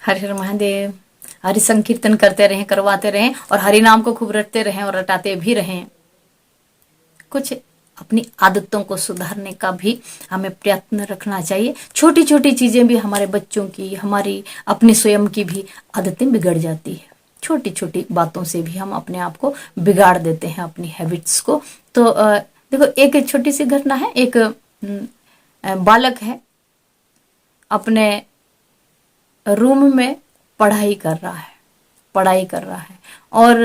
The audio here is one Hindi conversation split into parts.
हर हर महादेव। हरि संकीर्तन करते रहें, करवाते रहें और हरि नाम को खूब रटते रहें और रटाते भी रहें। कुछ अपनी आदतों को सुधारने का भी हमें प्रयत्न रखना चाहिए। छोटी छोटी चीजें भी हमारे बच्चों की, हमारी अपनी स्वयं की भी आदतें बिगड़ जाती है। छोटी छोटी बातों से भी हम अपने आप को बिगाड़ देते हैं, अपनी हैबिट्स को। तो देखो, एक छोटी सी घटना है। एक बालक है, अपने रूम में पढ़ाई कर रहा है, पढ़ाई कर रहा है और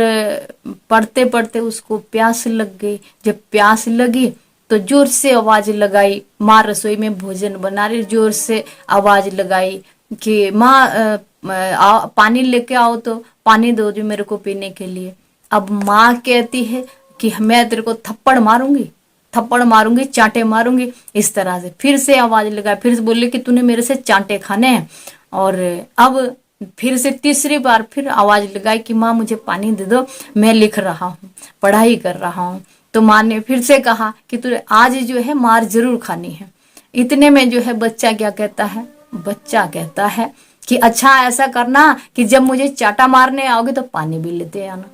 पढ़ते पढ़ते उसको प्यास लग गई। जब प्यास लगी तो जोर से आवाज लगाई। माँ रसोई में भोजन बना रही, जोर से आवाज लगाई कि माँ पानी लेके आओ, तो पानी दो जो मेरे को पीने के लिए। अब माँ कहती है कि मैं तेरे को थप्पड़ मारूंगी, थप्पड़ मारूंगी, चांटे मारूंगी। इस तरह से फिर से आवाज लगाई, फिर से बोले कि तूने मेरे से चांटे खाने हैं। और अब फिर से तीसरी बार फिर आवाज लगाई कि माँ मुझे पानी दे दो, मैं लिख रहा हूँ, पढ़ाई कर रहा हूँ। तो माँ ने फिर से कहा कि तुझे आज जो है मार जरूर खानी है। इतने में जो है बच्चा क्या कहता है, बच्चा कहता है कि अच्छा ऐसा करना कि जब मुझे चाटा मारने आओगे तो पानी भी लेते आना।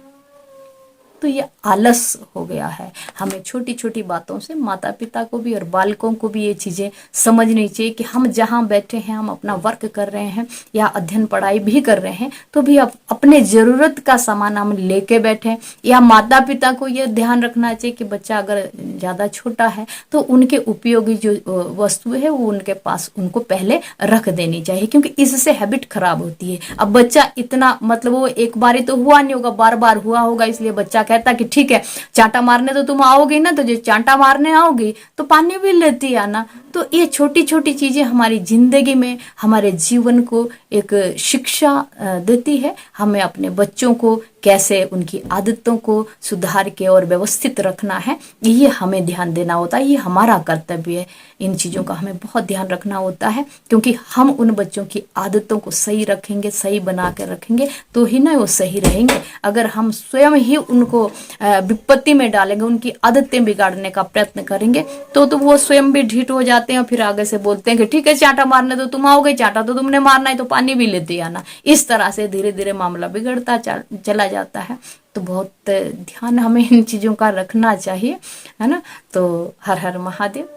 तो ये आलस हो गया है। हमें छोटी छोटी बातों से माता पिता को भी और बालकों को भी ये चीजें समझनी चाहिए कि हम जहाँ बैठे हैं, हम अपना वर्क कर रहे हैं या अध्ययन पढ़ाई भी कर रहे हैं, तो भी अपने जरूरत का सामान हम लेके बैठे। या माता पिता को ये ध्यान रखना चाहिए कि बच्चा अगर ज्यादा छोटा है तो उनके उपयोगी जो वस्तु है वो उनके पास उनको पहले रख देनी चाहिए, क्योंकि इससे हैबिट खराब होती है। अब बच्चा इतना मतलब वो एक बार ही तो हुआ नहीं होगा, बार बार हुआ होगा, इसलिए बच्चा कहता कि ठीक है चांटा मारने तो तुम आओगी ना, तो जो चांटा मारने आओगी तो पानी भी लेती आना। तो ये छोटी छोटी चीजें हमारी जिंदगी में, हमारे जीवन को एक शिक्षा देती है। हमें अपने बच्चों को कैसे उनकी आदतों को सुधार के और व्यवस्थित रखना है, ये हमें ध्यान देना होता है। ये हमारा कर्तव्य है। इन चीजों का हमें बहुत ध्यान रखना होता है, क्योंकि हम उन बच्चों की आदतों को सही रखेंगे, सही बना के रखेंगे तो ही ना वो सही रहेंगे। अगर हम स्वयं ही उनको विपत्ति में डालेंगे, उनकी आदतें बिगाड़ने का प्रयत्न करेंगे, तो वो स्वयं भी ढीठ हो जाते हैं। फिर आगे से बोलते हैं कि ठीक है चांटा मारने तो तुम आओगे, चांटा तो तुमने मारना है तो पानी भी लेते आना। इस तरह से धीरे धीरे मामला बिगड़ता चला जाता है। तो बहुत ध्यान हमें इन चीजों का रखना चाहिए, है ना। तो हर हर महादेव।